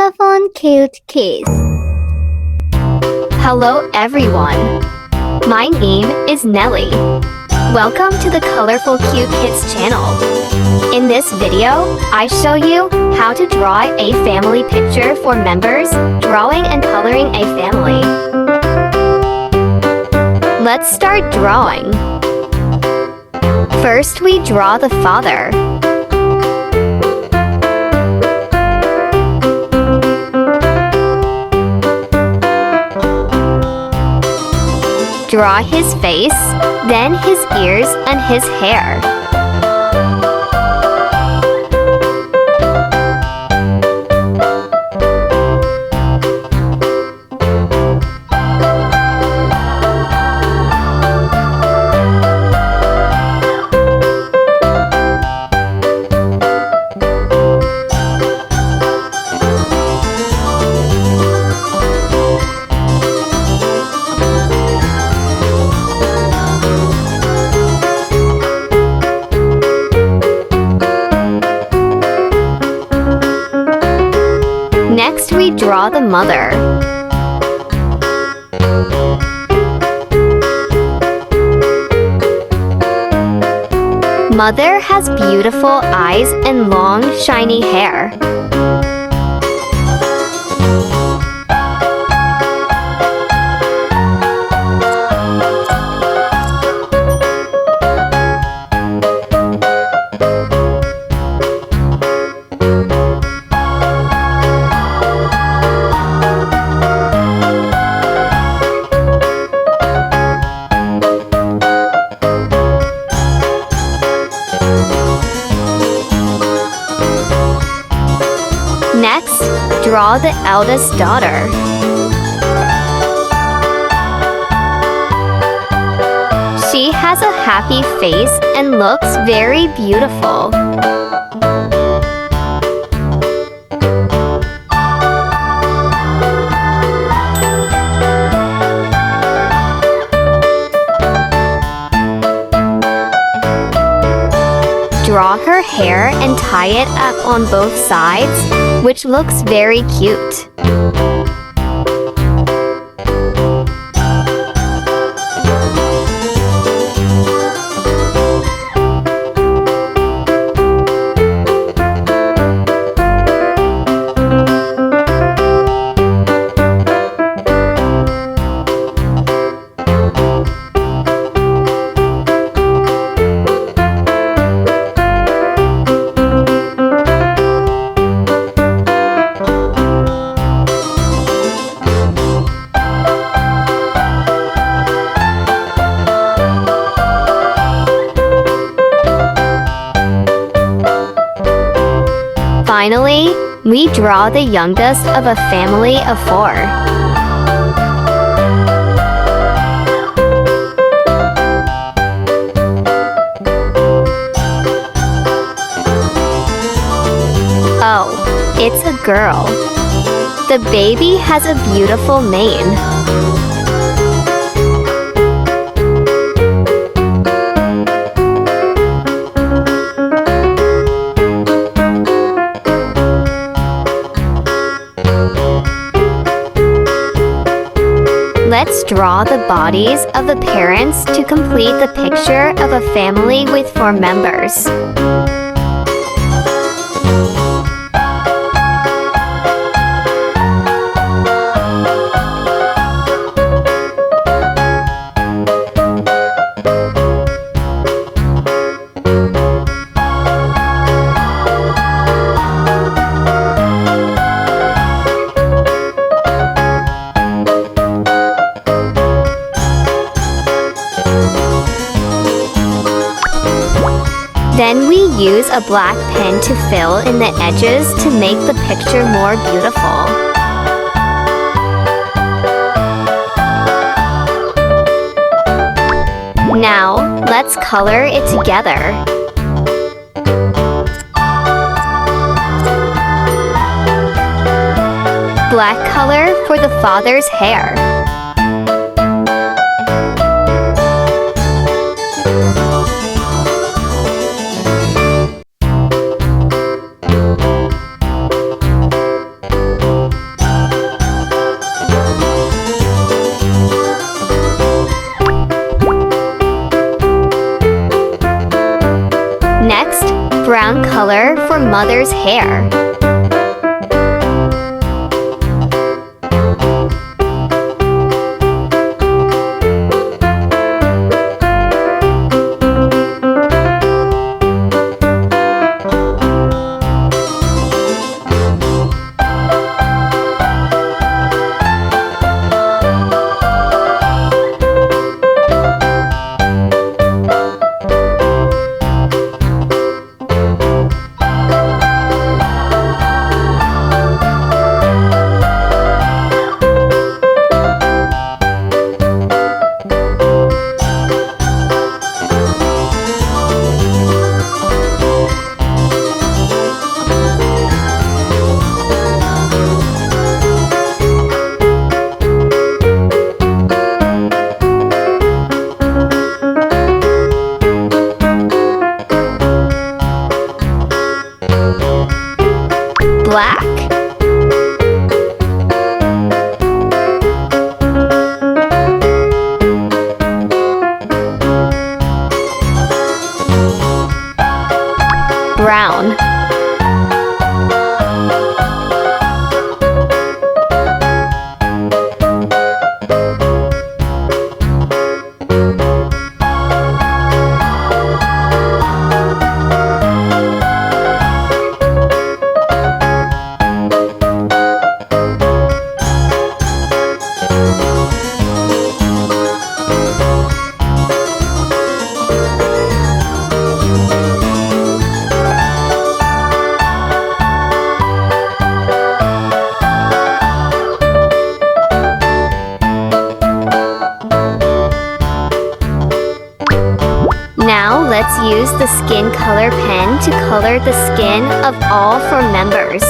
Telephone Cute Kids. Hello everyone. My name is Nelly. Welcome to the Colorful Cute Kids channel. In this video, I show you how to draw a family picture for members, drawing and coloring a family. Let's start drawing. First, we draw the father. Draw his face, then his ears and his hair. Next, we draw the mother. Mother has beautiful eyes and long, shiny hair. Next, draw the eldest daughter. She has a happy face and looks very beautiful. Draw her hair and tie it up on both sides, which looks very cute. Finally, we draw the youngest of a family of 4. Oh, it's a girl. The baby has a beautiful mane. Let's draw the bodies of the parents to complete the picture of a family with 4 members. Then we use a black pen to fill in the edges to make the picture more beautiful. Now, let's color it together. Black color for the father's hair. mother's hair. Black. Brown. Now let's use the skin color pen to color the skin of all 4 members.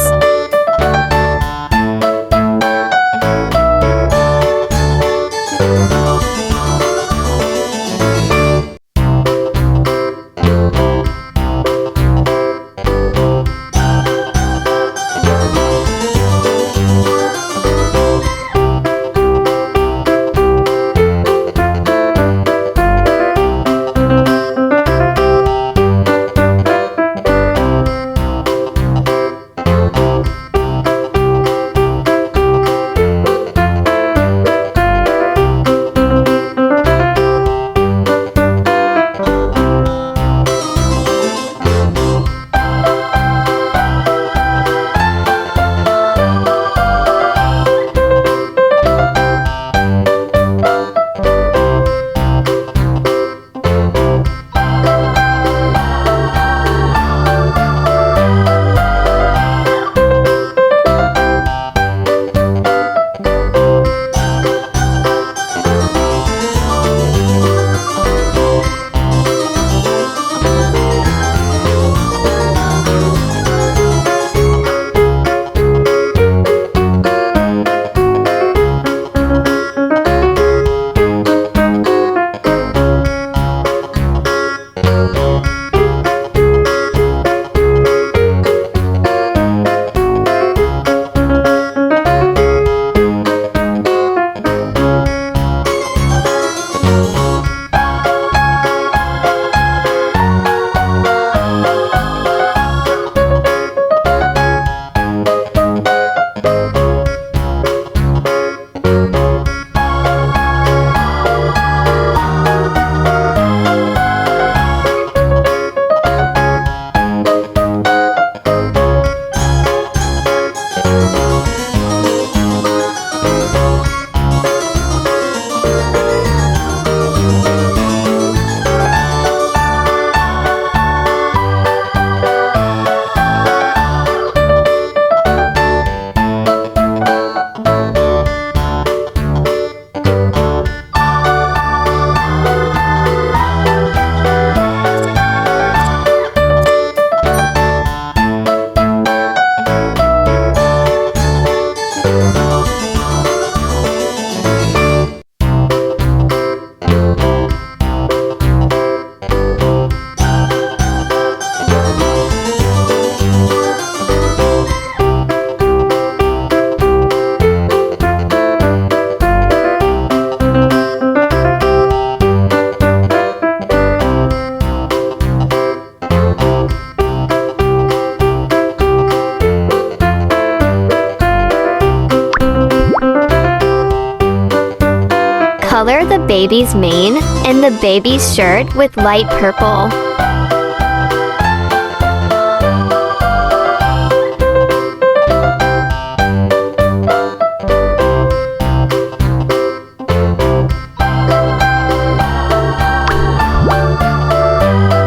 Color the baby's mane and the baby's shirt with light purple.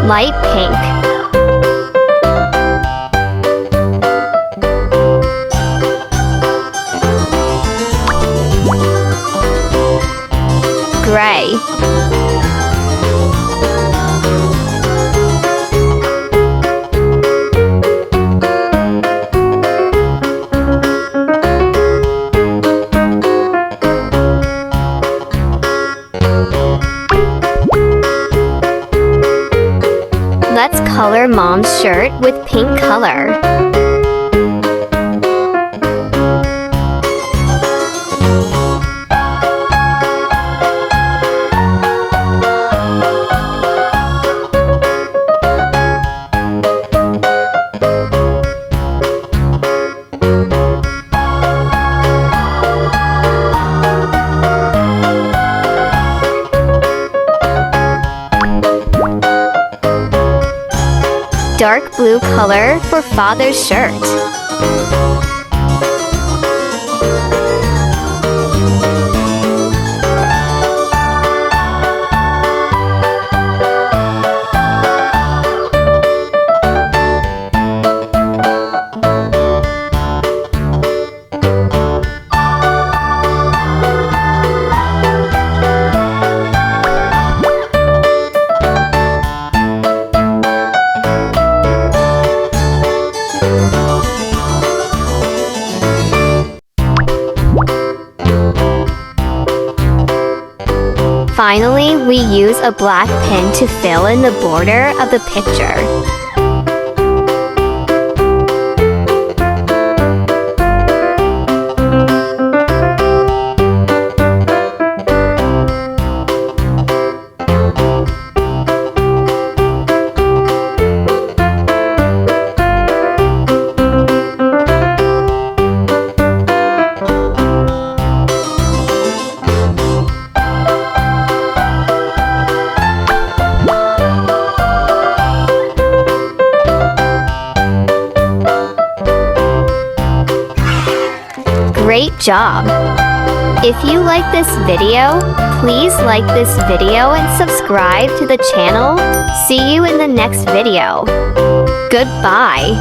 Light pink. Gray. Let's color Mom's shirt with pink color. Dark blue color for Father's shirt. Finally, we use a black pen to fill in the border of the picture. Great job! If you like this video, please like this video and subscribe to the channel. See you in the next video. Goodbye!